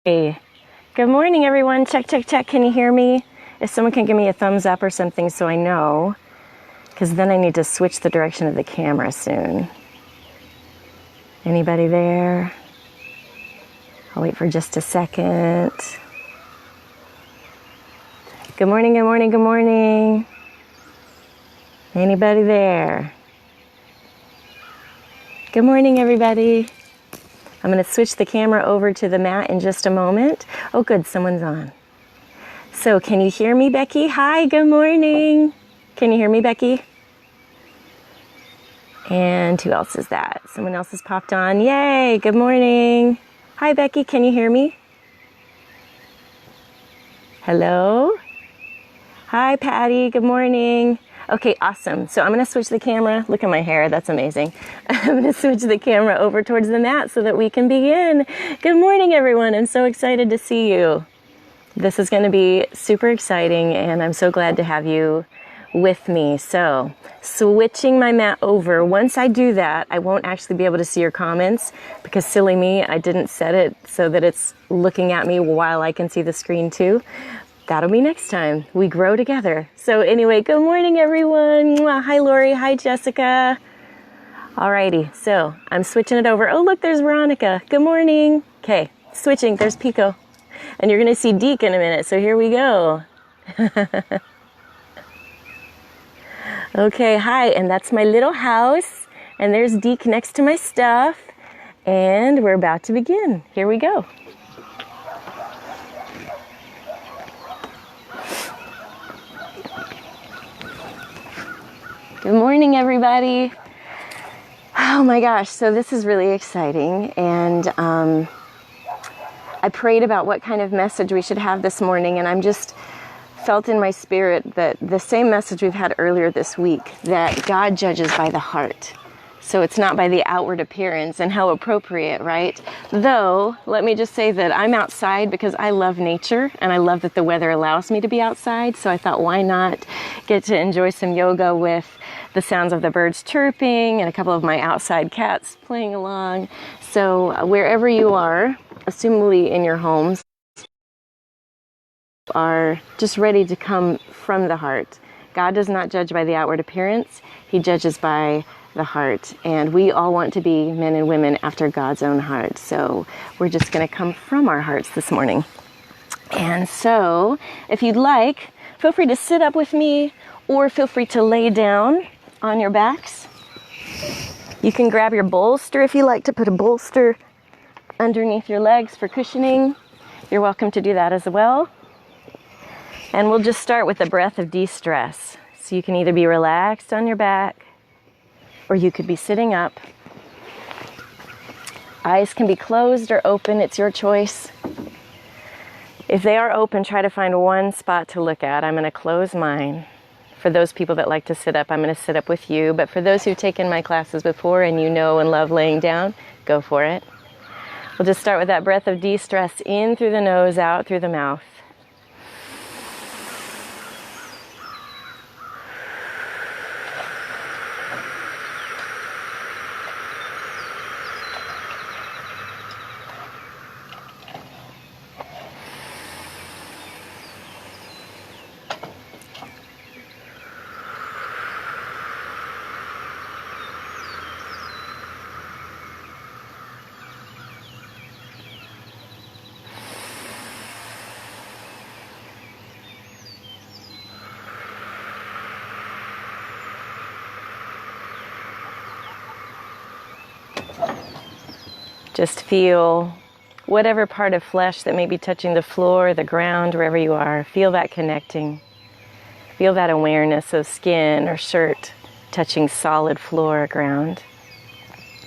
Hey, good morning everyone. Check, check, check. Can you hear me? If someone can give me a thumbs up or something so I know, because then I need to switch the direction of the camera soon. Anybody there? I'll wait for just a second. Good morning, good morning, good morning. Anybody there? Good morning, everybody. I'm going to switch the camera over to the mat in just a moment. Oh, good, someone's on. So, can you hear me, Becky? Hi, good morning. Can you hear me, Becky? And who else is that? Someone else has popped on. Yay, good morning. Hi, Becky, can you hear me? Hello? Hi, Patty, good morning. Okay, awesome. So I'm going to switch the camera. Look at my hair. That's amazing. I'm going to switch the camera over towards the mat so that we can begin. Good morning, everyone. I'm so excited to see you. This is going to be super exciting, and I'm so glad to have you with me. So switching my mat over. Once I do that, I won't actually be able to see your comments because silly me, I didn't set it so that it's looking at me while I can see the screen too. That'll be next time. We grow together. So anyway, good morning, everyone. Hi, Lori. Hi, Jessica. Alrighty, so I'm switching it over. Oh, look, there's Veronica. Good morning. Okay, switching. There's Pico. And you're going to see Deke in a minute, so here we go. Okay, hi, and that's my little house. And there's Deke next to my stuff. And we're about to begin. Here we go. Good morning, everybody. Oh my gosh, so this is really exciting, and I prayed about what kind of message we should have this morning, and I'm just felt in my spirit that the same message we've had earlier this week, that God judges by the heart. So it's not by the outward appearance, and how appropriate, right? Though, let me just say that I'm outside because I love nature, and I love that the weather allows me to be outside, so I thought, why not get to enjoy some yoga with the sounds of the birds chirping and a couple of my outside cats playing along. So wherever you are, assumably in your homes, are just ready to come from the heart. God does not judge by the outward appearance. He judges by the heart. And we all want to be men and women after God's own heart. So we're just going to come from our hearts this morning. And so if you'd like, feel free to sit up with me or feel free to lay down on your backs. You can grab your bolster if you like to put a bolster underneath your legs for cushioning. You're welcome to do that as well. And we'll just start with a breath of de-stress. So you can either be relaxed on your back or you could be sitting up. Eyes can be closed or open. It's your choice. If they are open, try to find one spot to look at. I'm going to close mine. For those people that like to sit up, I'm going to sit up with you. But for those who've taken my classes before and you know and love laying down, go for it. We'll just start with that breath of de-stress in through the nose, out through the mouth. Just feel whatever part of flesh that may be touching the floor, the ground, wherever you are. Feel that connecting. Feel that awareness of skin or shirt touching solid floor or ground.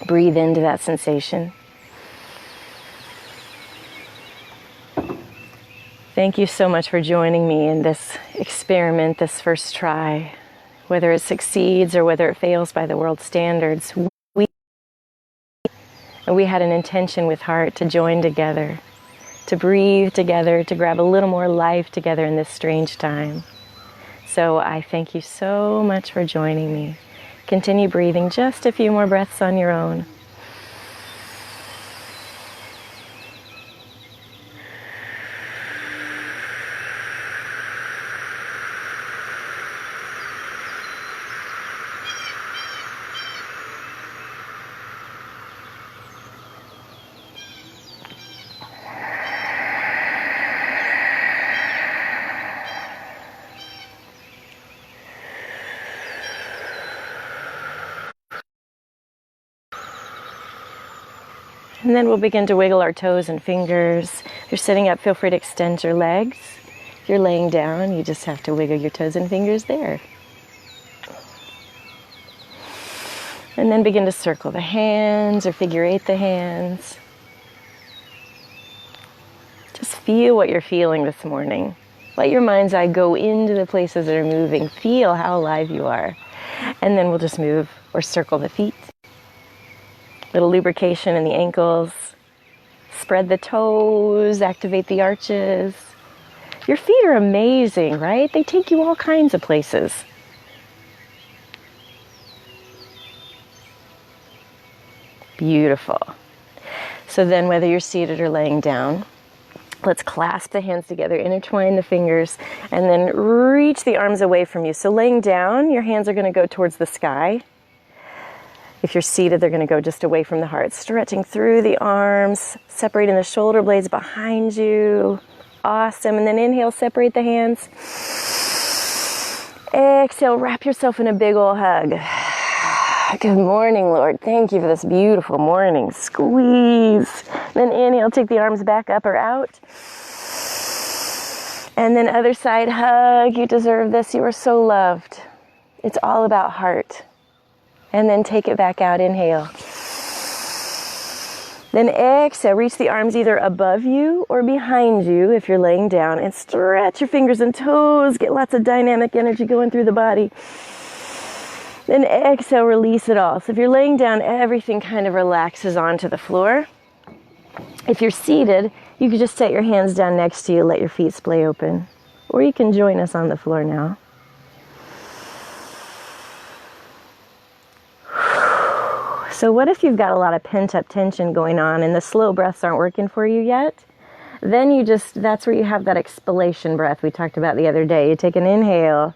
Breathe into that sensation. Thank you so much for joining me in this experiment, this first try. Whether it succeeds or whether it fails by the world's standards, we had an intention with heart to join together, to breathe together, to grab a little more life together in this strange time. So I thank you so much for joining me. Continue breathing just a few more breaths on your own. And then we'll begin to wiggle our toes and fingers. If you're sitting up, feel free to extend your legs. If you're laying down, you just have to wiggle your toes and fingers there. And then begin to circle the hands or figure eight the hands. Just feel what you're feeling this morning. Let your mind's eye go into the places that are moving. Feel how alive you are. And then we'll just move or circle the feet. Little lubrication in the ankles. Spread the toes, activate the arches. Your feet are amazing, right? They take you all kinds of places. Beautiful. So then whether you're seated or laying down, let's clasp the hands together, intertwine the fingers, and then reach the arms away from you. So laying down, your hands are going to go towards the sky. If you're seated, they're going to go just away from the heart. Stretching through the arms, separating the shoulder blades behind you. Awesome. And then inhale, separate the hands. Exhale, wrap yourself in a big ol' hug. Good morning, Lord. Thank you for this beautiful morning. Squeeze. Then inhale, take the arms back up or out. And then other side, hug. You deserve this. You are so loved. It's all about heart. And then take it back out. Inhale. Then exhale. Reach the arms either above you or behind you if you're laying down. And stretch your fingers and toes. Get lots of dynamic energy going through the body. Then exhale, release it all. So if you're laying down, everything kind of relaxes onto the floor. If you're seated, you can just set your hands down next to you, let your feet splay open. Or you can join us on the floor now. So what if you've got a lot of pent-up tension going on and the slow breaths aren't working for you yet? Then that's where you have that exhalation breath we talked about the other day. You take an inhale,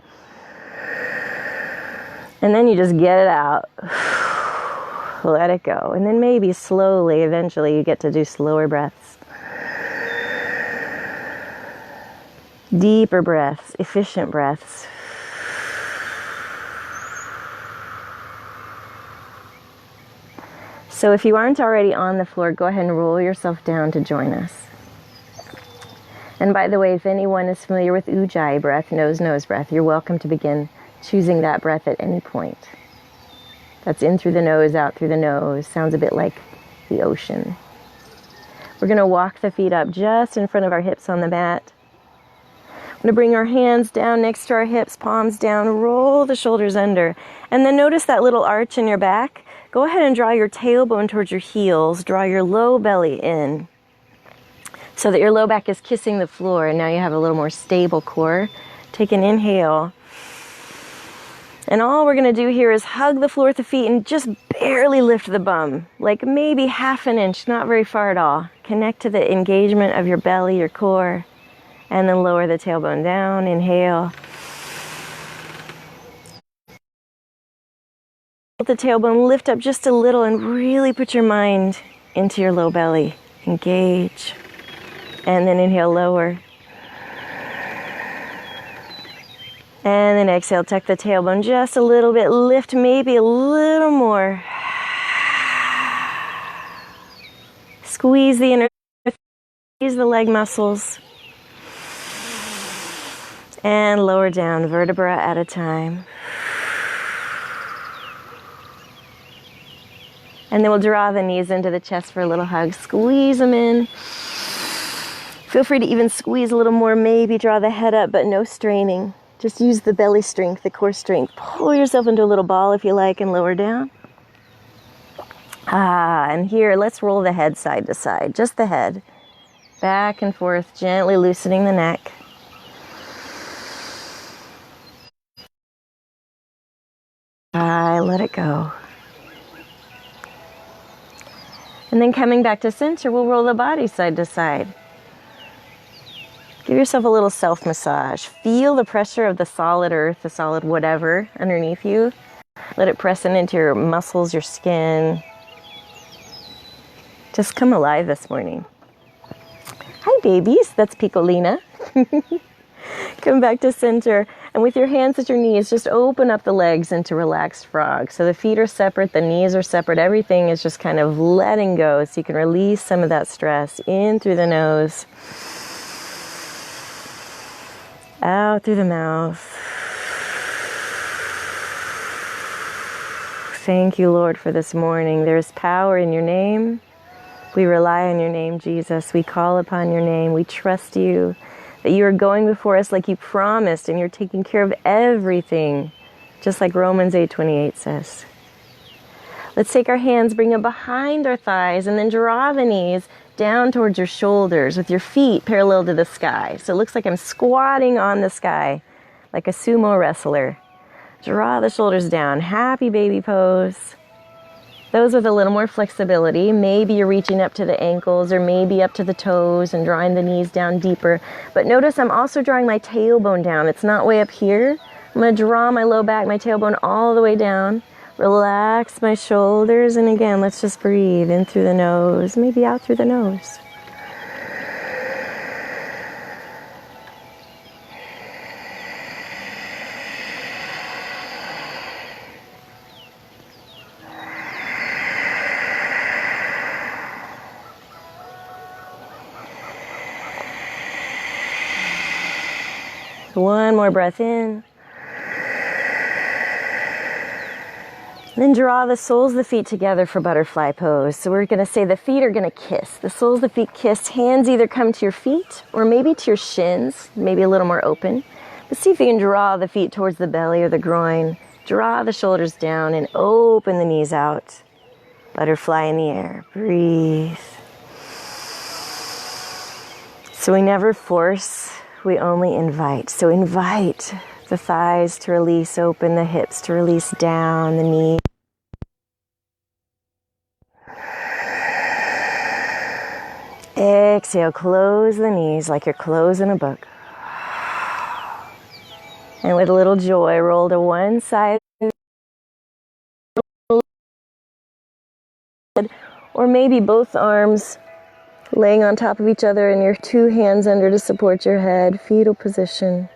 and then you just get it out. Let it go. And then maybe slowly, eventually, you get to do slower breaths. Deeper breaths, efficient breaths. So if you aren't already on the floor, go ahead and roll yourself down to join us. And by the way, if anyone is familiar with Ujjayi breath, nose breath, you're welcome to begin choosing that breath at any point. That's in through the nose, out through the nose. Sounds a bit like the ocean. We're going to walk the feet up just in front of our hips on the mat. We're going to bring our hands down next to our hips, palms down, roll the shoulders under. And then notice that little arch in your back. Go ahead and draw your tailbone towards your heels. Draw your low belly in so that your low back is kissing the floor. And now you have a little more stable core. Take an inhale. And all we're going to do here is hug the floor with the feet and just barely lift the bum. Like maybe half an inch, not very far at all. Connect to the engagement of your belly, your core. And then lower the tailbone down. Inhale. Let the tailbone lift up just a little and really put your mind into your low belly. Engage. And then inhale, lower. And then exhale, tuck the tailbone just a little bit. Lift maybe a little more. Squeeze the inner, squeeze the leg muscles. And lower down, vertebra at a time. And then we'll draw the knees into the chest for a little hug. Squeeze them in. Feel free to even squeeze a little more. Maybe draw the head up, but no straining. Just use the belly strength, the core strength. Pull yourself into a little ball if you like and lower down. And here, let's roll the head side to side. Just the head. Back and forth, gently loosening the neck. Let it go. And then coming back to center, we'll roll the body side to side. Give yourself a little self-massage. Feel the pressure of the solid earth, the solid whatever underneath you. Let it press into your muscles, your skin. Just come alive this morning. Hi, babies. That's Piccolina. Come back to center. And with your hands at your knees, just open up the legs into relaxed frog. So the feet are separate, the knees are separate. Everything is just kind of letting go so you can release some of that stress in through the nose, out through the mouth. Thank you, Lord, for this morning. There is power in your name. We rely on your name, Jesus. We call upon your name. We trust you, that you are going before us like you promised, and you're taking care of everything, just like Romans 8:28 says. Let's take our hands, bring them behind our thighs, and then draw the knees down towards your shoulders with your feet parallel to the sky. So it looks like I'm squatting on the sky, like a sumo wrestler. Draw the shoulders down. Happy baby pose. Those with a little more flexibility, maybe you're reaching up to the ankles or maybe up to the toes and drawing the knees down deeper. But notice I'm also drawing my tailbone down. It's not way up here. I'm going to draw my low back, my tailbone all the way down. Relax my shoulders. And again, let's just breathe in through the nose, maybe out through the nose. One more breath in. Then draw the soles of the feet together for butterfly pose. So we're going to say the feet are going to kiss. The soles of the feet kiss. Hands either come to your feet or maybe to your shins, maybe a little more open. But see if you can draw the feet towards the belly or the groin. Draw the shoulders down and open the knees out. Butterfly in the air. Breathe. So we never force. We only invite. So invite the thighs to release open, the hips to release down, the knees. Exhale, close the knees like you're closing a book. And with a little joy, roll to one side. Or maybe both arms laying on top of each other and your two hands under to support your head, fetal position.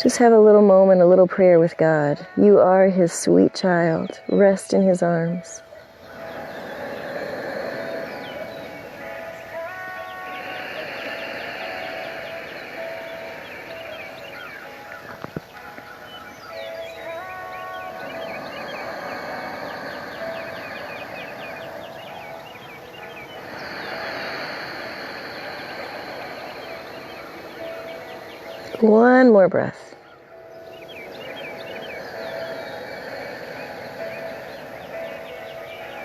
Just have a little moment, a little prayer with God. You are his sweet child. Rest in his arms. One more breath.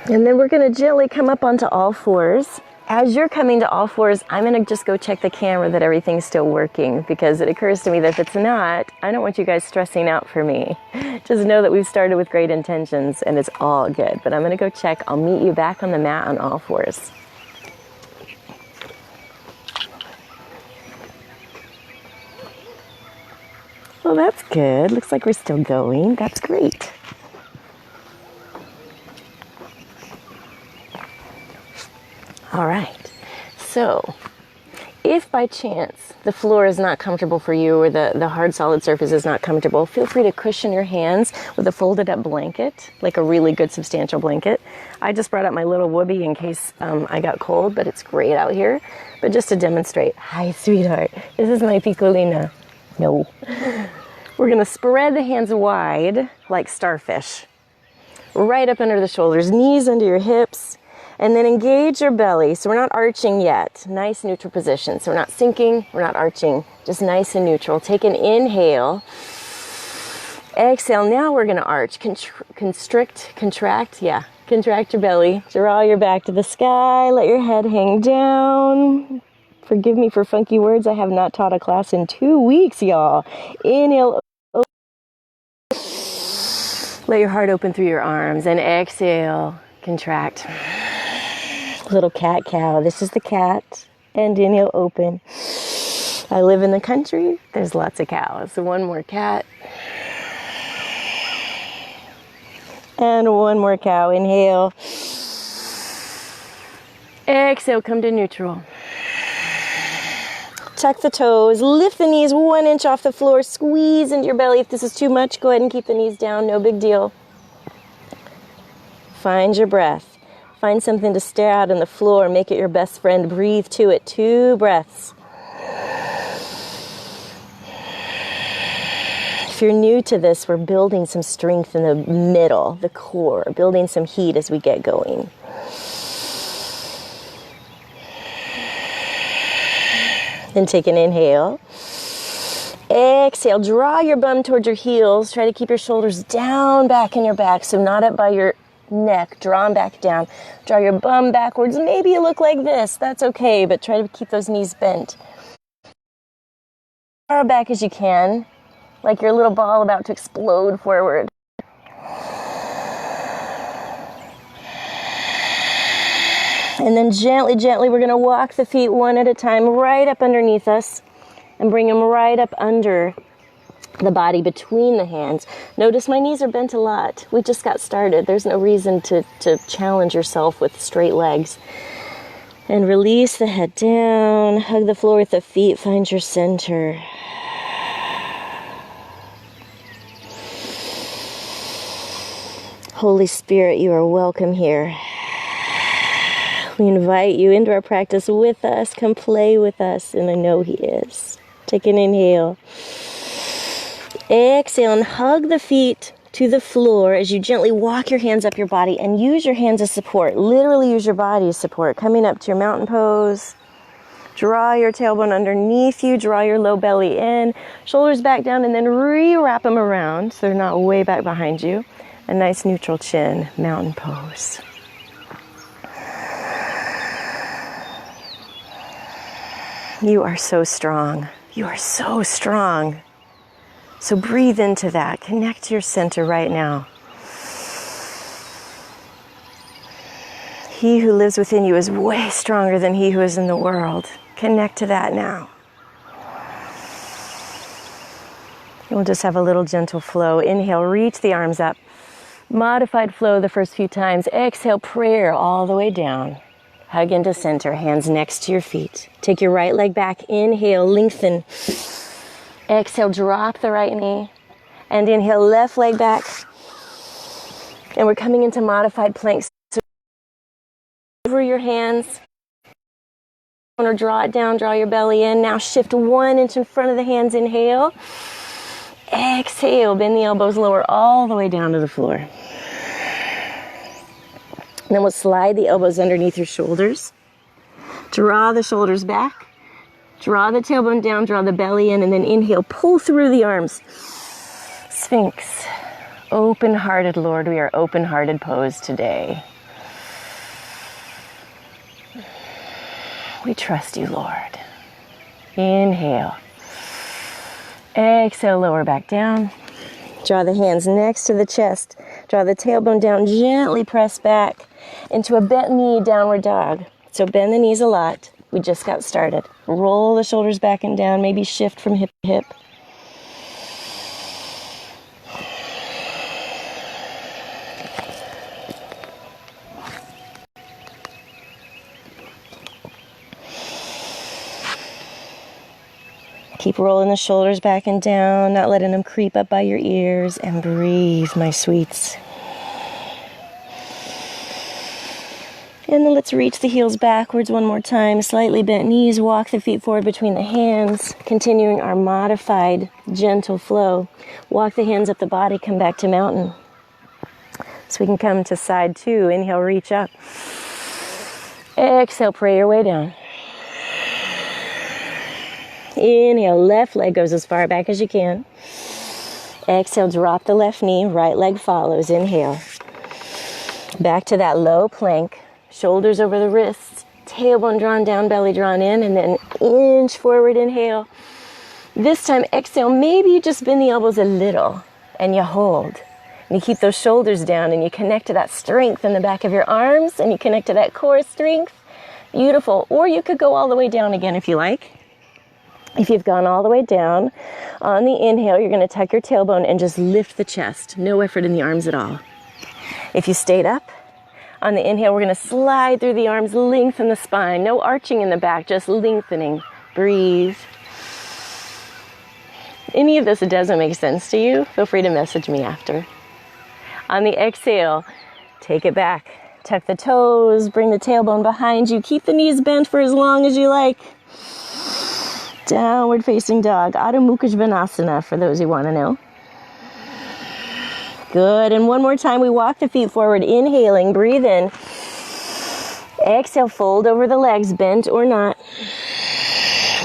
And then we're going to gently come up onto all fours. As you're coming to all fours, I'm going to just go check the camera that everything's still working, because it occurs to me that if it's not, I don't want you guys stressing out for me. Just know that we've started with great intentions and it's all good. But I'm going to go check. I'll meet you back on the mat on all fours. Well, that's good. Looks like we're still going. That's great. All right. So, if by chance the floor is not comfortable for you or the hard solid surface is not comfortable, feel free to cushion your hands with a folded up blanket, like a really good substantial blanket. I just brought out my little whoopee in case I got cold, but it's great out here. But just to demonstrate, hi sweetheart, this is my picolina. No. We're going to spread the hands wide like starfish. Right up under the shoulders, knees under your hips, and then engage your belly. So we're not arching yet. Nice neutral position. So we're not sinking, we're not arching, just nice and neutral. Take an inhale. Exhale. Now we're going to arch. Contract your belly. Draw your back to the sky. Let your head hang down. Forgive me for funky words. I have not taught a class in 2 weeks, y'all. Inhale. Let your heart open through your arms. And exhale. Contract. Little cat cow. This is the cat. And inhale, open. I live in the country. There's lots of cows. So one more cat. And one more cow. Inhale. Exhale, come to neutral. Tuck the toes, lift the knees 1 inch off the floor, squeeze into your belly. If this is too much, go ahead and keep the knees down, no big deal. Find your breath. Find something to stare at on the floor, make it your best friend, breathe to it, 2 breaths. If you're new to this, we're building some strength in the middle, the core, building some heat as we get going. Then take an inhale. Exhale, draw your bum towards your heels. Try to keep your shoulders down back in your back, so not up by your neck. Draw them back down. Draw your bum backwards. Maybe you look like this. That's okay, but try to keep those knees bent. As far back as you can, like your little ball about to explode forward. And then gently, gently, we're going to walk the feet one at a time right up underneath us and bring them right up under the body between the hands. Notice my knees are bent a lot. We just got started. There's no reason to challenge yourself with straight legs. And release the head down. Hug the floor with the feet. Find your center. Holy Spirit, you are welcome here. We invite you into our practice with us. Come play with us, and I know He is. Take an inhale. Exhale and hug the feet to the floor as you gently walk your hands up your body and use your hands as support. Literally use your body as support. Coming up to your mountain pose. Draw your tailbone underneath you. Draw your low belly in. Shoulders back down, and then re-wrap them around so they're not way back behind you. A nice neutral chin, mountain pose. You are so strong. You are so strong. So breathe into that. Connect to your center right now. He who lives within you is way stronger than he who is in the world. Connect to that now. And we'll just have a little gentle flow. Inhale, reach the arms up. Modified flow the first few times. Exhale, prayer all the way down. Hug into center, hands next to your feet. Take your right leg back. Inhale, lengthen. Exhale, drop the right knee. And inhale, left leg back. And we're coming into modified plank. So over your hands. Or draw it down, draw your belly in. Now shift 1 inch in front of the hands. Inhale. Exhale, bend the elbows lower all the way down to the floor. And then we'll slide the elbows underneath your shoulders. Draw the shoulders back. Draw the tailbone down, draw the belly in, and then inhale, pull through the arms. Sphinx. Open-hearted, Lord, we are open-hearted pose today. We trust you, Lord. Inhale. Exhale, lower back down. Draw the hands next to the chest. Draw the tailbone down, gently press back into a bent knee, downward dog. So bend the knees a lot. We just got started. Roll the shoulders back and down, maybe shift from hip to hip. Keep rolling the shoulders back and down, not letting them creep up by your ears, and breathe, my sweets. And then let's reach the heels backwards one more time, slightly bent knees, walk the feet forward between the hands, continuing our modified gentle flow. Walk the hands up the body, come back to mountain. So we can come to side 2, inhale, reach up. Exhale, pray your way down. Inhale, left leg goes as far back as you can. Exhale, drop the left knee, right leg follows. Inhale. Back to that low plank. Shoulders over the wrists. Tailbone drawn down, belly drawn in, and then inch forward, inhale. This time, exhale, maybe you just bend the elbows a little and you hold. And you keep those shoulders down and you connect to that strength in the back of your arms and you connect to that core strength. Beautiful. Or you could go all the way down again if you like. If you've gone all the way down, on the inhale, you're going to tuck your tailbone and just lift the chest. No effort in the arms at all. If you stayed up, on the inhale, we're going to slide through the arms, lengthen the spine. No arching in the back, just lengthening. Breathe. Any of this doesn't make sense to you, feel free to message me after. On the exhale, take it back. Tuck the toes, bring the tailbone behind you. Keep the knees bent for as long as you like. Downward facing dog, Adho Mukha Svanasana for those who want to know. Good, and one more time we walk the feet forward, inhaling, breathe in. Exhale, fold over the legs, bent or not.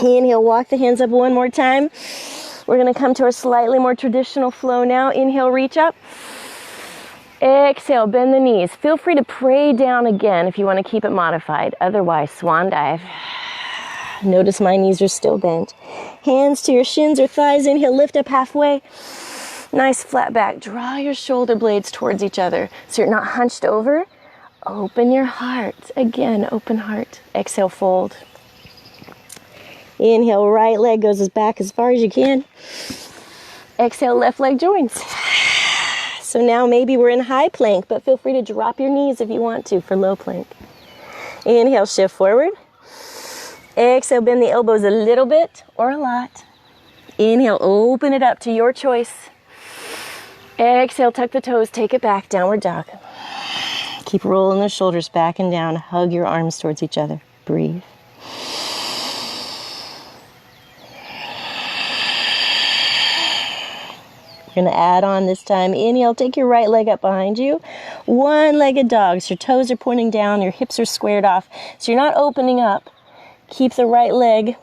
Inhale, walk the hands up one more time. We're going to come to our slightly more traditional flow now. Inhale, reach up. Exhale, bend the knees. Feel free to pray down again if you want to keep it modified. Otherwise, swan dive. Notice my knees are still bent. Hands to your shins or thighs. Inhale, lift up halfway. Nice flat back. Draw your shoulder blades towards each other so you're not hunched over. Open your heart. Again, open heart. Exhale, fold. Inhale, right leg goes as back as far as you can. Exhale, left leg joins. So now maybe we're in high plank, but feel free to drop your knees if you want to for low plank. Inhale, shift forward. Exhale, bend the elbows a little bit or a lot. Inhale, open it up to your choice. Exhale, tuck the toes, take it back, downward dog. Keep rolling the shoulders back and down. Hug your arms towards each other. Breathe. You're going to add on this time. Inhale, take your right leg up behind you. One-legged dog. So your toes are pointing down, your hips are squared off. So you're not opening up. Keep the right leg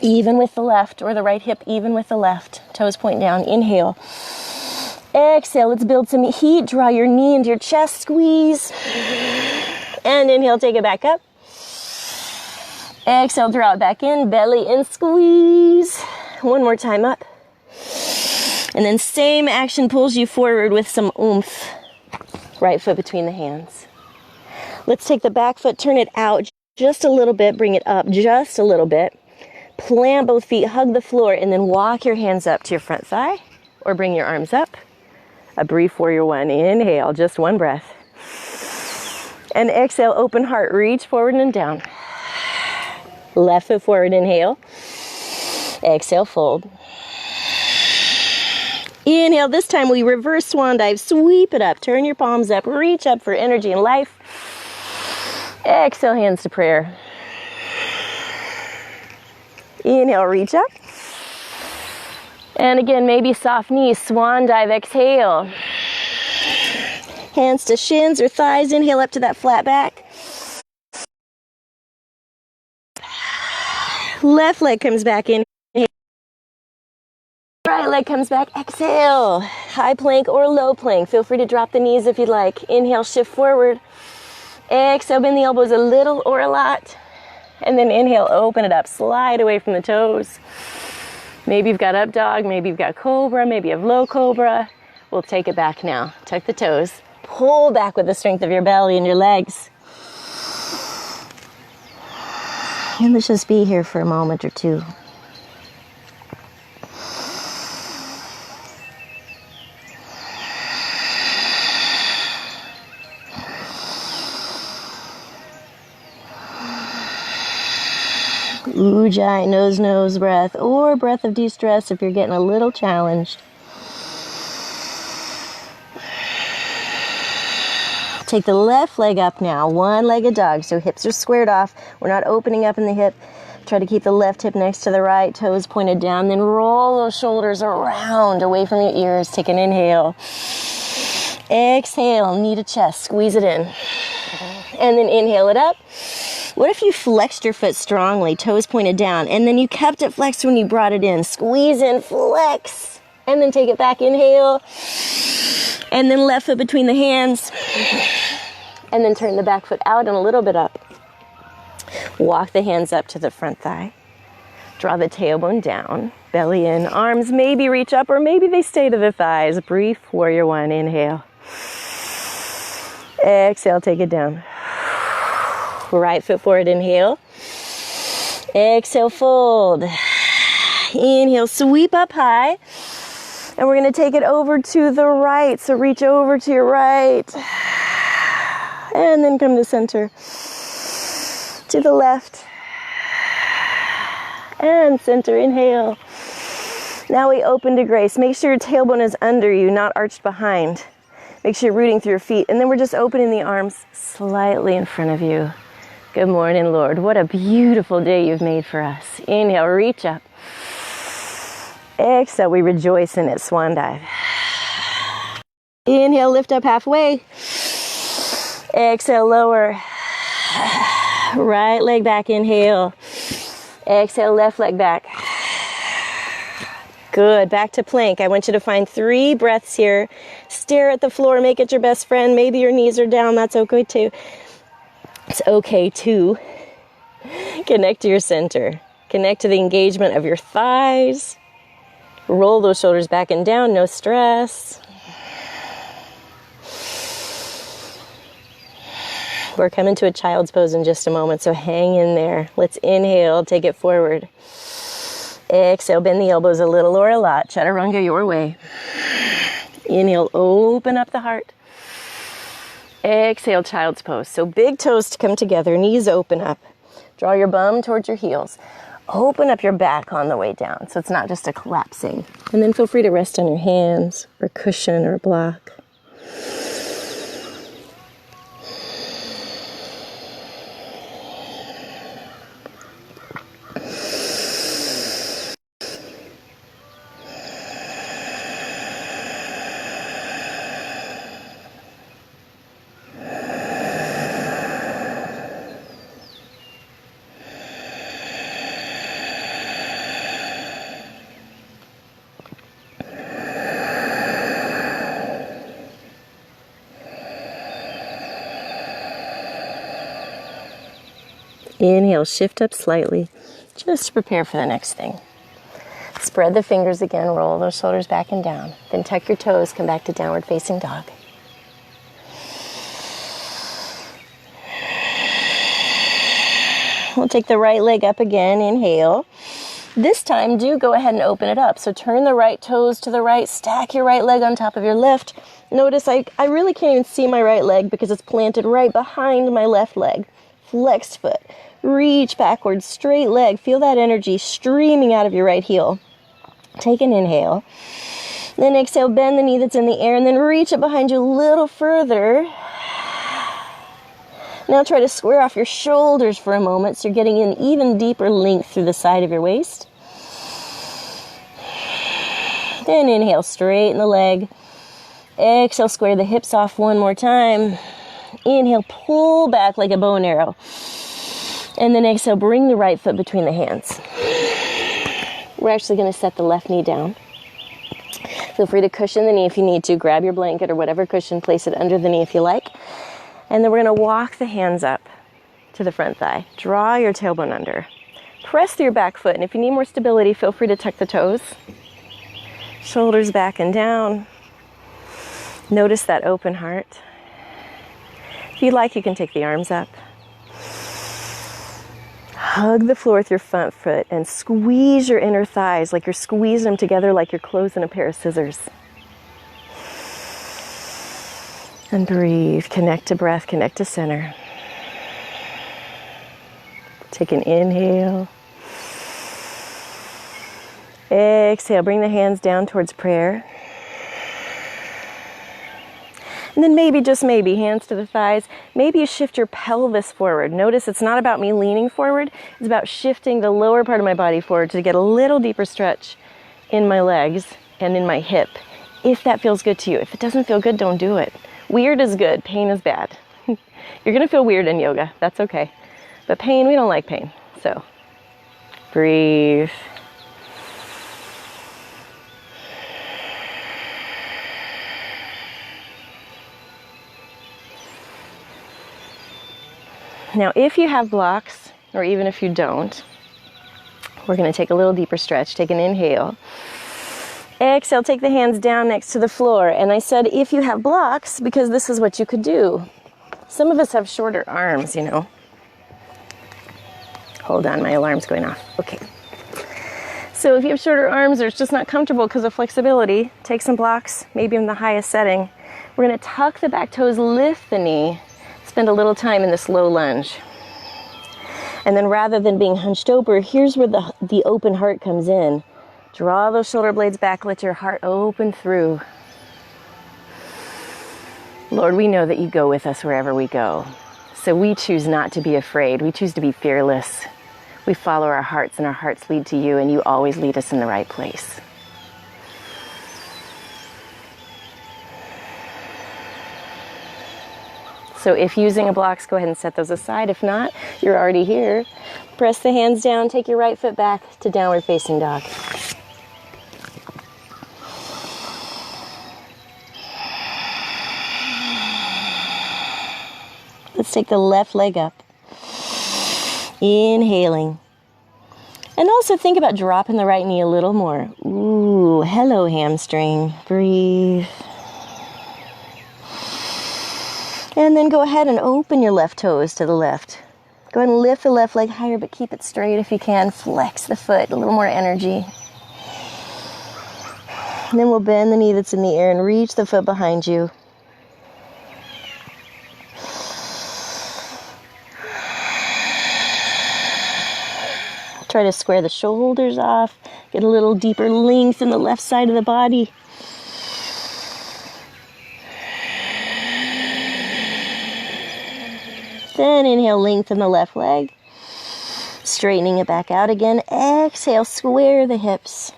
even with the left, or the right hip even with the left. Toes point down. Inhale. Exhale. Let's build some heat. Draw your knee into your chest. Squeeze. And inhale. Take it back up. Exhale. Draw it back in. Belly in. Squeeze. One more time up. And then same action pulls you forward with some oomph. Right foot between the hands. Let's take the back foot, turn it out just a little bit, bring it up just a little bit. Plant both feet, hug the floor, and then walk your hands up to your front thigh or bring your arms up. A brief warrior one. Inhale, just one breath. And exhale, open heart, reach forward and down. Left foot forward, inhale. Exhale, fold. Inhale, this time we reverse swan dive, sweep it up, turn your palms up, reach up for energy and life. Exhale, hands to prayer. Inhale, reach up. And again, maybe soft knees, swan dive, exhale. Hands to shins or thighs, inhale up to that flat back. Left leg comes back in. Right leg comes back, exhale. High plank or low plank. Feel free to drop the knees if you'd like. Inhale, shift forward. Exhale, bend the elbows a little or a lot. And then inhale, open it up. Slide away from the toes. Maybe you've got up dog, maybe you've got cobra, maybe you have low cobra. We'll take it back now. Tuck the toes. Pull back with the strength of your belly and your legs. And let's just be here for a moment or two. Ujjayi, nose breath, or breath of de-stress if you're getting a little challenged. Take the left leg up now, one-legged dog, so hips are squared off. We're not opening up in the hip. Try to keep the left hip next to the right, toes pointed down, then roll those shoulders around, away from your ears. Take an inhale. Exhale, knee to chest, squeeze it in. And then inhale it up. What if you flexed your foot strongly, toes pointed down, and then you kept it flexed when you brought it in? Squeeze in, flex, and then take it back, inhale. And then left foot between the hands. And then turn the back foot out and a little bit up. Walk the hands up to the front thigh. Draw the tailbone down, belly in, arms maybe reach up or maybe they stay to the thighs. Brief warrior one, inhale. Exhale, take it down. Right foot forward, inhale. Exhale, fold. Inhale, sweep up high. And we're going to take it over to the right. So reach over to your right. And then come to center. To the left. And center, inhale. Now we open to grace. Make sure your tailbone is under you, not arched behind. Make sure you're rooting through your feet. And then we're just opening the arms slightly in front of you. Good morning, Lord. What a beautiful day you've made for us. Inhale, reach up. Exhale, we rejoice in it, swan dive. Inhale, lift up halfway. Exhale, lower. Right leg back, inhale. Exhale, left leg back. Good, back to plank. I want you to find 3 breaths here. Stare at the floor, make it your best friend. Maybe your knees are down, that's okay too. It's okay too. Connect to your center. Connect to the engagement of your thighs. Roll those shoulders back and down, no stress. We're coming to a child's pose in just a moment, so hang in there. Let's inhale, take it forward. Exhale, bend the elbows a little or a lot. Chaturanga your way. Inhale, open up the heart. Exhale, child's pose. So big toes to come together, knees open up. Draw your bum towards your heels. Open up your back on the way down, so it's not just a collapsing. And then feel free to rest on your hands or cushion or block. Inhale, shift up slightly, just to prepare for the next thing. Spread the fingers again, roll those shoulders back and down. Then tuck your toes, come back to downward facing dog. We'll take the right leg up again, inhale. This time, do go ahead and open it up. So turn the right toes to the right, stack your right leg on top of your left. Notice I really can't even see my right leg because it's planted right behind my left leg. Flexed foot. Reach backwards, straight leg. Feel that energy streaming out of your right heel. Take an inhale. Then exhale, bend the knee that's in the air, and then reach it behind you a little further. Now try to square off your shoulders for a moment so you're getting an even deeper length through the side of your waist. Then inhale, straighten the leg. Exhale, square the hips off one more time. Inhale, pull back like a bow and arrow. And then exhale, bring the right foot between the hands. We're actually going to set the left knee down. Feel free to cushion the knee if you need to. Grab your blanket or whatever cushion, place it under the knee if you like. And then we're going to walk the hands up to the front thigh. Draw your tailbone under. Press through your back foot. And if you need more stability, feel free to tuck the toes. Shoulders back and down. Notice that open heart. If you'd like, you can take the arms up. Hug the floor with your front foot and squeeze your inner thighs like you're squeezing them together like you're closing a pair of scissors. And breathe. Connect to breath, connect to center. Take an inhale. Exhale, bring the hands down towards prayer. And then maybe, just maybe, hands to the thighs. Maybe you shift your pelvis forward. Notice it's not about me leaning forward. It's about shifting the lower part of my body forward to get a little deeper stretch in my legs and in my hip, if that feels good to you. If it doesn't feel good, don't do it. Weird is good, pain is bad. You're gonna feel weird in yoga, that's okay. But pain, we don't like pain. So, breathe. Now, if you have blocks, or even if you don't, we're going to take a little deeper stretch. Take an inhale. Exhale, take the hands down next to the floor. And I said if you have blocks, because this is what you could do. Some of us have shorter arms, you know. Hold on, my alarm's going off. Okay. So if you have shorter arms or it's just not comfortable because of flexibility, take some blocks, maybe in the highest setting. We're going to tuck the back toes, lift the knee. Spend a little time in this low lunge. And then rather than being hunched over, here's where the open heart comes in. Draw those shoulder blades back, let your heart open through. Lord, we know that you go with us wherever we go. So we choose not to be afraid. We choose to be fearless. We follow our hearts, and our hearts lead to you, and you always lead us in the right place. So if using a blocks, go ahead and set those aside. If not, you're already here. Press the hands down, take your right foot back to downward facing dog. Let's take the left leg up. Inhaling. And also think about dropping the right knee a little more. Ooh, hello hamstring. Breathe. And then go ahead and open your left toes to the left. Go ahead and lift the left leg higher, but keep it straight if you can. Flex the foot, a little more energy. And then we'll bend the knee that's in the air and reach the foot behind you. Try to square the shoulders off. Get a little deeper length in the left side of the body. Then inhale, lengthen the left leg. Straightening it back out again. Exhale, square the hips.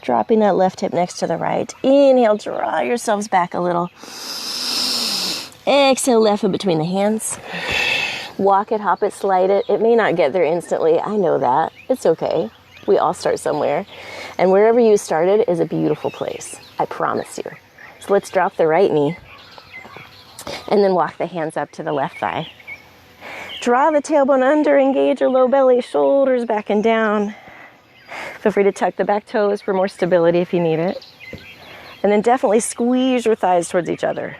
Dropping that left hip next to the right. Inhale, draw yourselves back a little. Exhale, left foot between the hands. Walk it, hop it, slide it. It may not get there instantly. I know that. It's okay. We all start somewhere. And wherever you started is a beautiful place. I promise you. So let's drop the right knee. And then walk the hands up to the left thigh. Draw the tailbone under, engage your low belly, shoulders back and down. Feel free to tuck the back toes for more stability if you need it. And then definitely squeeze your thighs towards each other.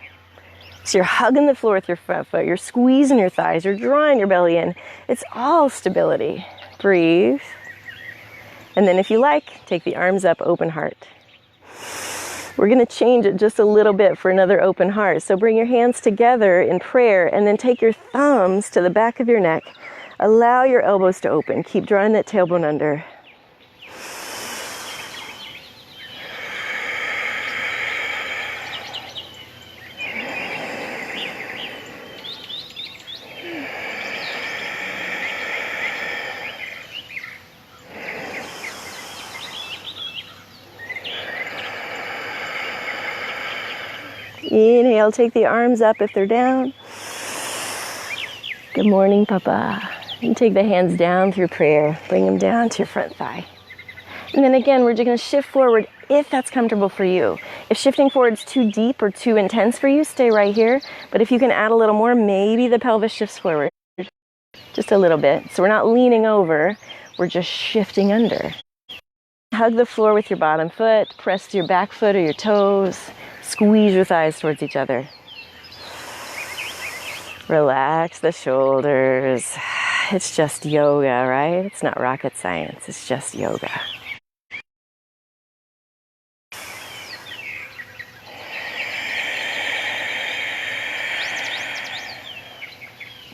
So you're hugging the floor with your front foot, you're squeezing your thighs, you're drawing your belly in. It's all stability. Breathe. And then if you like, take the arms up, open heart. We're going to change it just a little bit for another open heart. So bring your hands together in prayer and then take your thumbs to the back of your neck. Allow your elbows to open. Keep drawing that tailbone under. Inhale, take the arms up if they're down. Good morning, Papa. And take the hands down through prayer. Bring them down to your front thigh. And then again, we're just going to shift forward if that's comfortable for you. If shifting forward is too deep or too intense for you, stay right here. But if you can add a little more, maybe the pelvis shifts forward just a little bit. So we're not leaning over, we're just shifting under. Hug the floor with your bottom foot, press your back foot or your toes. Squeeze your thighs towards each other. Relax the shoulders. It's just yoga, right? It's not rocket science. It's just yoga.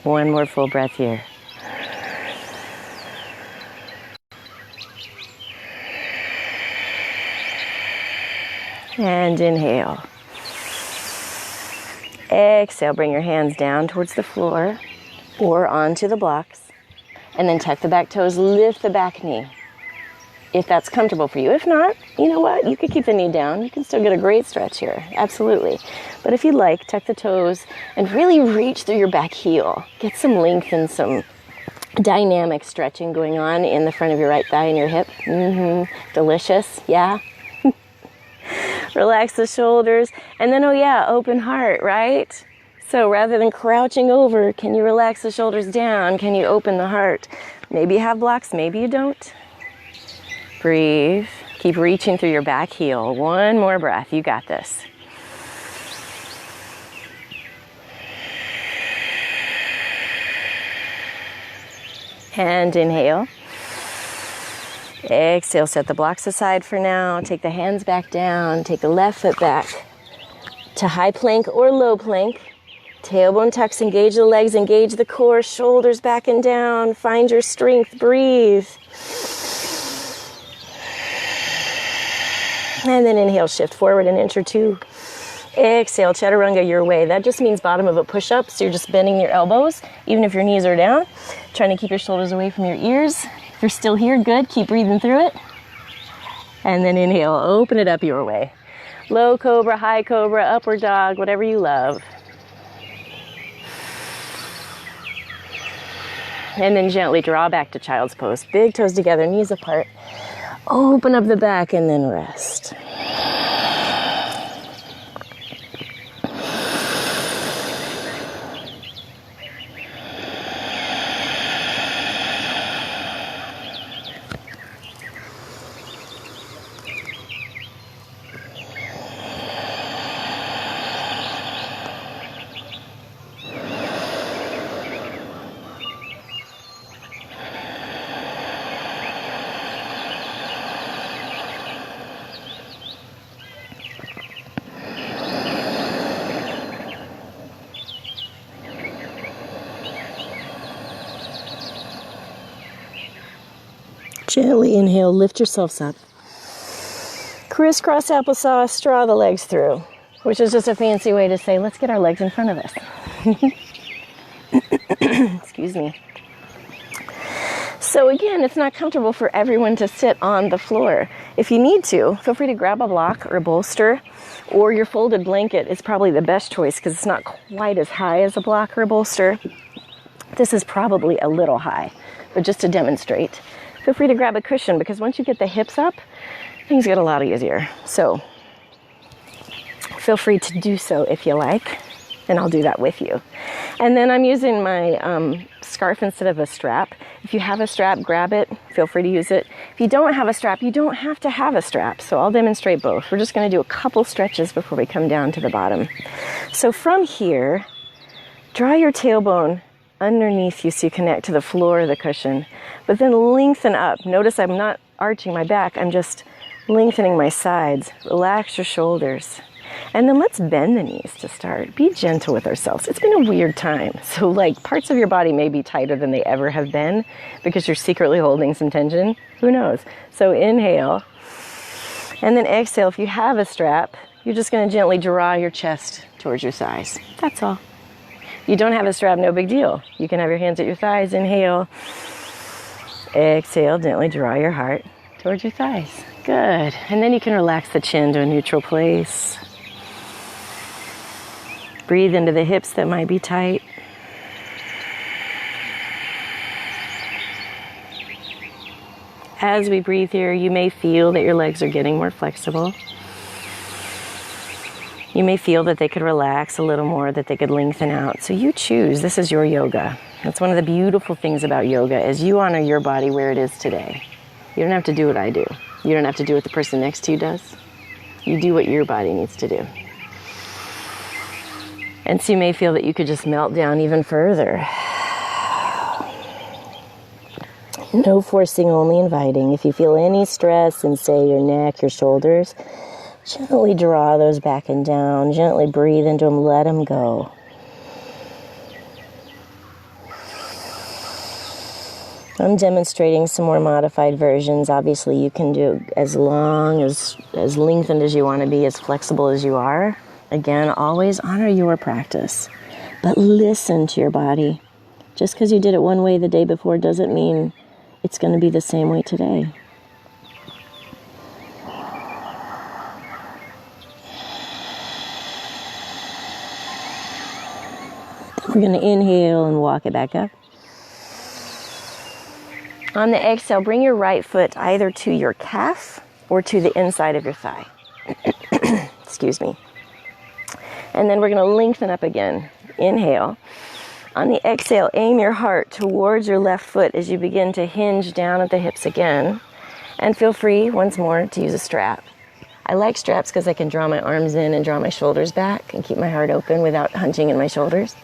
One more full breath here. And inhale. Exhale, bring your hands down towards the floor or onto the blocks. And then tuck the back toes, lift the back knee. If that's comfortable for you. If not, you know what? You could keep the knee down. You can still get a great stretch here. Absolutely. But if you'd like, tuck the toes and really reach through your back heel. Get some length and some dynamic stretching going on in the front of your right thigh and your hip. Delicious, yeah? Relax the shoulders. And then, oh yeah, open heart, right? So rather than crouching over, can you relax the shoulders down? Can you open the heart? Maybe you have blocks, maybe you don't. Breathe. Keep reaching through your back heel. One more breath. You got this. And inhale. Exhale, set the blocks aside for now. Take the hands back down. Take the left foot back to high plank or low plank. Tailbone tucks, engage the legs, engage the core, shoulders back and down. Find your strength, breathe. And then inhale, shift forward an inch or two. Exhale, chaturanga your way. That just means bottom of a push-up, so you're just bending your elbows, even if your knees are down. Trying to keep your shoulders away from your ears. If you're still here, good, keep breathing through it. And then inhale, open it up your way. Low cobra, high cobra, upward dog, whatever you love. And then gently draw back to child's pose. Big toes together, knees apart. Open up the back and then rest. Gently inhale, lift yourselves up. Crisscross applesauce, draw the legs through, which is just a fancy way to say, let's get our legs in front of us. Excuse me. So again, it's not comfortable for everyone to sit on the floor. If you need to, feel free to grab a block or a bolster, or your folded blanket is probably the best choice because it's not quite as high as a block or a bolster. This is probably a little high, but just to demonstrate. Feel free to grab a cushion because once you get the hips up, things get a lot easier. So feel free to do so if you like, and I'll do that with you. And then I'm using my scarf instead of a strap. If you have a strap, grab it. Feel free to use it. If you don't have a strap, you don't have to have a strap. So I'll demonstrate both. We're just going to do a couple stretches before we come down to the bottom. So from here, draw your tailbone underneath you so you connect to the floor of the cushion, but then lengthen up. Notice I'm not arching my back, I'm just lengthening my sides. Relax your shoulders. And then let's bend the knees to start. Be gentle with ourselves. It's been a weird time. So like parts of your body may be tighter than they ever have been because you're secretly holding some tension. Who knows? So inhale. And then exhale. If you have a strap, you're just going to gently draw your chest towards your thighs. That's all. You don't have a strap, no big deal. You can have your hands at your thighs. Inhale. Exhale, gently draw your heart towards your thighs. Good. And then you can relax the chin to a neutral place. Breathe into the hips that might be tight. As we breathe here, you may feel that your legs are getting more flexible. You may feel that they could relax a little more, that they could lengthen out. So you choose. This is your yoga. That's one of the beautiful things about yoga is you honor your body where it is today. You don't have to do what I do. You don't have to do what the person next to you does. You do what your body needs to do. And so you may feel that you could just melt down even further. No forcing, only inviting. If you feel any stress in, say, your neck, your shoulders, gently draw those back and down. Gently breathe into them. Let them go. I'm demonstrating some more modified versions. Obviously, you can do as long, as lengthened as you want to be, as flexible as you are. Again, always honor your practice. But listen to your body. Just because you did it one way the day before doesn't mean it's going to be the same way today. We're going to inhale and walk it back up. On the exhale, bring your right foot either to your calf or to the inside of your thigh. Excuse me. And then we're going to lengthen up again. Inhale. On the exhale, aim your heart towards your left foot as you begin to hinge down at the hips again. And feel free, once more, to use a strap. I like straps because I can draw my arms in and draw my shoulders back and keep my heart open without hunching in my shoulders.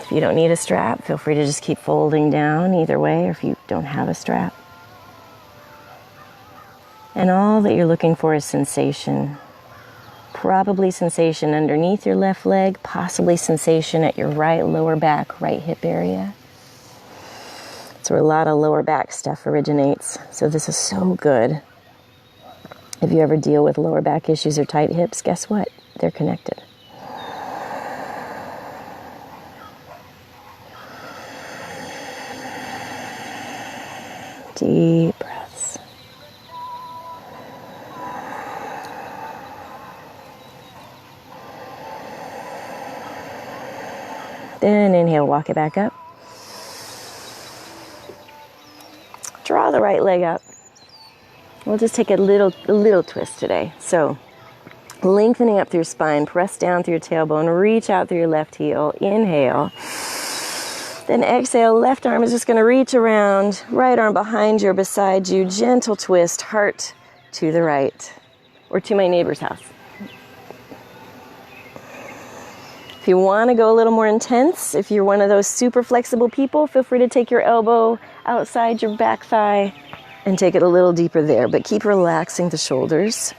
If you don't need a strap, feel free to just keep folding down either way, or if you don't have a strap. And all that you're looking for is sensation. probably sensation underneath your left leg, possibly sensation at your right lower back, right hip area. It's where a lot of lower back stuff originates. So this is so good. If you ever deal with lower back issues or tight hips, guess what? They're connected. Deep breaths. Then inhale, walk it back up. Draw the right leg up. We'll just take a little twist today. So, lengthening up through your spine, press down through your tailbone, reach out through your left heel. Inhale. Then exhale, left arm is just going to reach around, right arm behind you or beside you, gentle twist, heart to the right, or to my neighbor's house. If you want to go a little more intense, if you're one of those super flexible people, feel free to take your elbow outside your back thigh and take it a little deeper there, but keep relaxing the shoulders.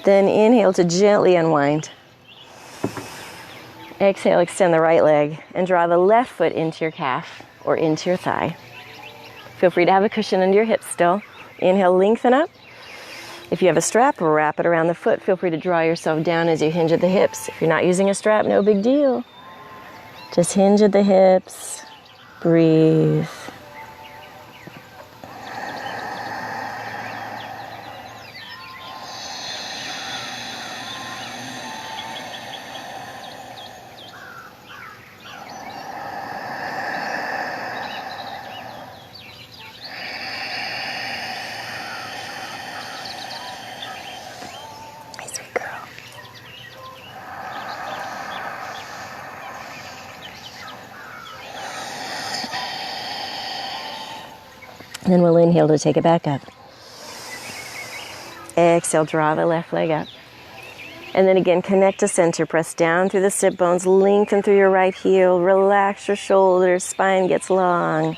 Then inhale to gently unwind. Exhale, extend the right leg and draw the left foot into your calf or into your thigh. Feel free to have a cushion under your hips still. Inhale, lengthen up. If you have a strap, wrap it around the foot. Feel free to draw yourself down as you hinge at the hips. If you're not using a strap, no big deal. Just hinge at the hips. Breathe. Then we'll inhale to take it back up. Exhale, draw the left leg up. And then again, connect to center. Press down through the sit bones. Lengthen through your right heel. Relax your shoulders. Spine gets long.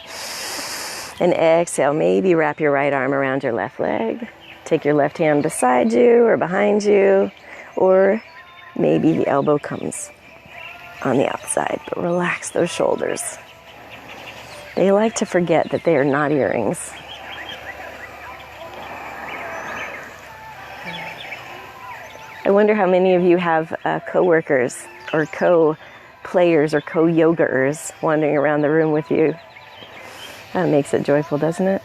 And exhale, maybe wrap your right arm around your left leg. Take your left hand beside you or behind you. Or maybe the elbow comes on the outside. But relax those shoulders. They like to forget that they are not earrings. I wonder how many of you have co-workers or co-players or co-yogaers wandering around the room with you. That makes it joyful, doesn't it?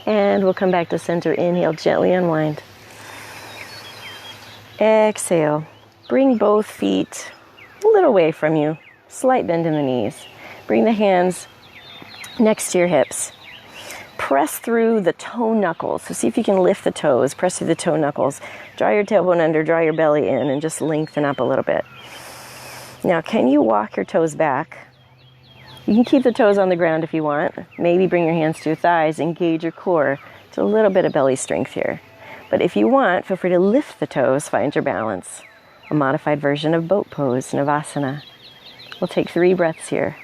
And we'll come back to center. Inhale, gently unwind. Exhale. Bring both feet a little away from you. Slight bend in the knees. Bring the hands next to your hips. Press through the toe knuckles. So see if you can lift the toes. Press through the toe knuckles. Draw your tailbone under, draw your belly in, and just lengthen up a little bit. Now, can you walk your toes back? You can keep the toes on the ground if you want. Maybe bring your hands to your thighs, engage your core. It's a little bit of belly strength here. But if you want, feel free to lift the toes, find your balance. A modified version of boat pose, Savasana. We'll take 3 breaths here.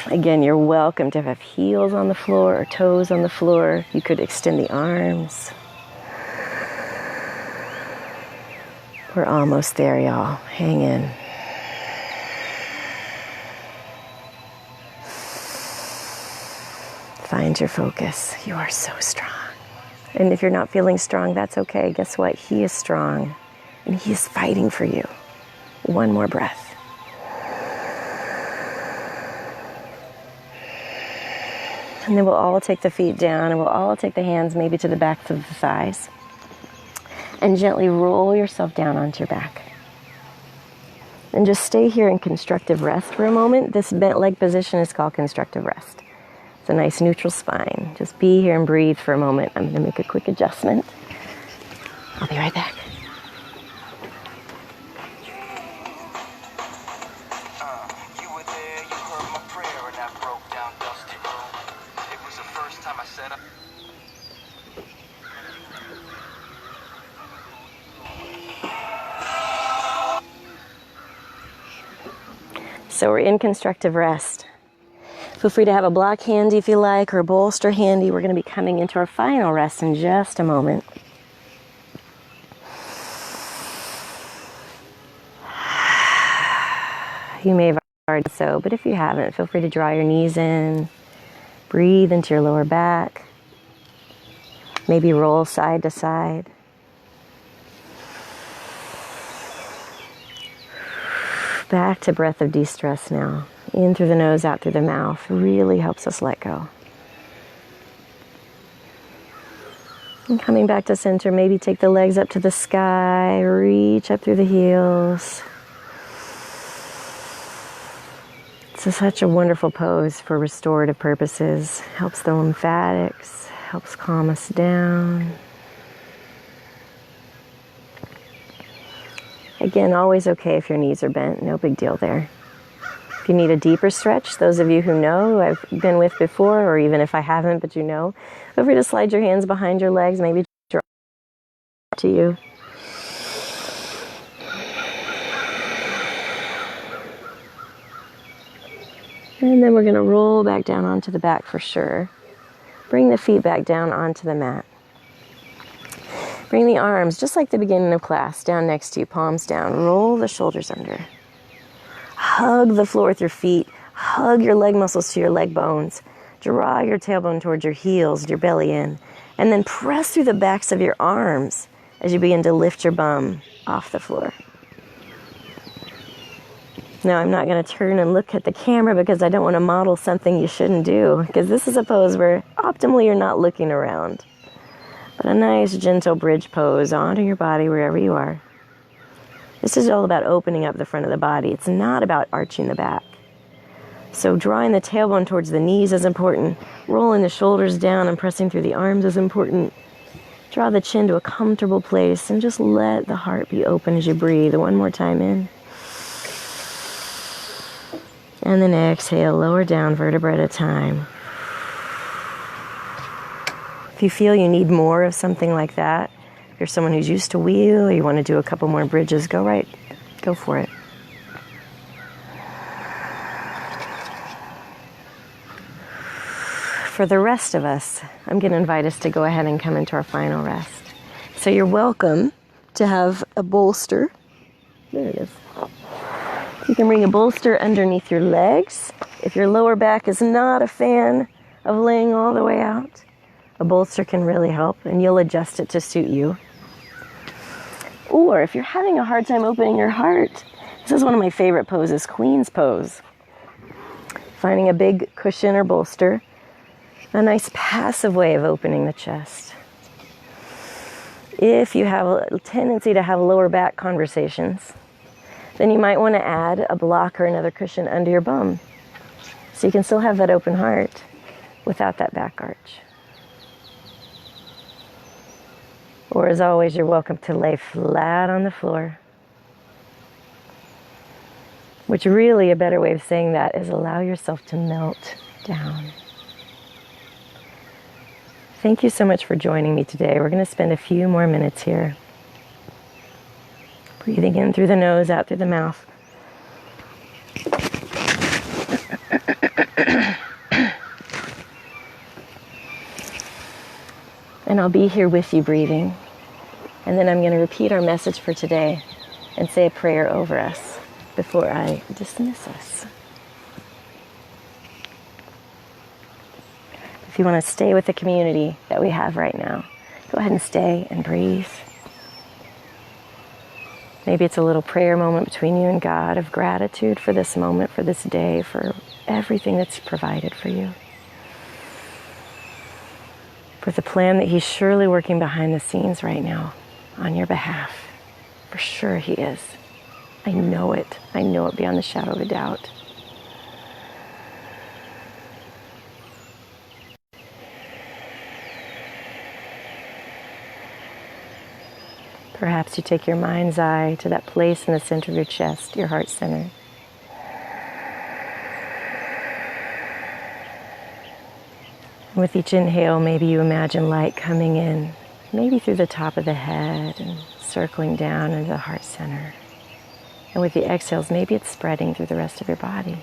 Again, you're welcome to have heels on the floor or toes on the floor. You could extend the arms. We're almost there, y'all. Hang in. Find your focus. You are so strong. And if you're not feeling strong, that's okay. Guess what? He is strong. And he is fighting for you. One more breath. And then we'll all take the feet down and we'll all take the hands maybe to the backs of the thighs. And gently roll yourself down onto your back. And just stay here in constructive rest for a moment. This bent leg position is called constructive rest. It's a nice neutral spine. Just be here and breathe for a moment. I'm going to make a quick adjustment. I'll be right back. You were there, you heard my prayer, and I broke down dusty road. So we're in constructive rest. Feel free to have a block handy if you like, or a bolster handy. We're going to be coming into our final rest in just a moment. You may have already done so, but if you haven't, feel free to draw your knees in. Breathe into your lower back. Maybe roll side to side. Back to breath of de-stress now. In through the nose, out through the mouth. Really helps us let go. And coming back to center, maybe take the legs up to the sky. Reach up through the heels. It's such a wonderful pose for restorative purposes. Helps the lymphatics. Helps calm us down. Again, always okay if your knees are bent. No big deal there. If you need a deeper stretch, those of you who know, who I've been with before, or even if I haven't, but you know, feel free to slide your hands behind your legs, maybe draw to you. And then we're going to roll back down onto the back for sure. Bring the feet back down onto the mat. Bring the arms, just like the beginning of class, down next to you, palms down. Roll the shoulders under. Hug the floor with your feet. Hug your leg muscles to your leg bones. Draw your tailbone towards your heels, your belly in. And then press through the backs of your arms as you begin to lift your bum off the floor. Now, I'm not going to turn and look at the camera because I don't want to model something you shouldn't do, because this is a pose where optimally you're not looking around. But a nice, gentle bridge pose onto your body wherever you are. This is all about opening up the front of the body. It's not about arching the back. So drawing the tailbone towards the knees is important. Rolling the shoulders down and pressing through the arms is important. Draw the chin to a comfortable place and just let the heart be open as you breathe. One more time in. And then exhale, lower down, vertebra at a time. If you feel you need more of something like that, if you're someone who's used to wheel, or you want to do a couple more bridges, go for it. For the rest of us, I'm going to invite us to go ahead and come into our final rest. So you're welcome to have a bolster. There it is. You can bring a bolster underneath your legs. If your lower back is not a fan of laying all the way out, a bolster can really help, and you'll adjust it to suit you. Or if you're having a hard time opening your heart, this is one of my favorite poses, Queen's pose. Finding a big cushion or bolster, a nice passive way of opening the chest. If you have a tendency to have lower back conversations, then you might want to add a block or another cushion under your bum, so you can still have that open heart without that back arch. Or as always, you're welcome to lay flat on the floor. Which really, a better way of saying that is allow yourself to melt down. Thank you so much for joining me today. We're going to spend a few more minutes here. Breathing in through the nose, out through the mouth. And I'll be here with you breathing. And then I'm going to repeat our message for today and say a prayer over us before I dismiss us. If you want to stay with the community that we have right now, go ahead and stay and breathe. Maybe it's a little prayer moment between you and God of gratitude for this moment, for this day, for everything that's provided for you. For the plan that He's surely working behind the scenes right now on your behalf. For sure He is. I know it. I know it beyond the shadow of a doubt. Perhaps you take your mind's eye to that place in the center of your chest, your heart center. With each inhale, maybe you imagine light coming in, maybe through the top of the head and circling down into the heart center. And with the exhales, maybe it's spreading through the rest of your body.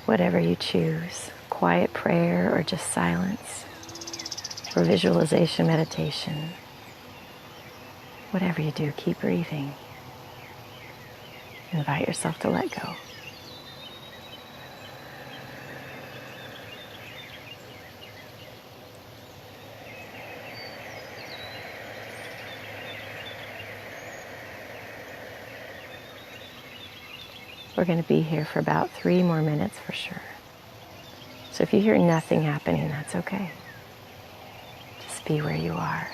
Whatever you choose, quiet prayer or just silence, or visualization meditation. Whatever you do, keep breathing. Invite yourself to let go. We're going to be here for about 3 more minutes for sure. So if you hear nothing happening, that's okay. Just be where you are.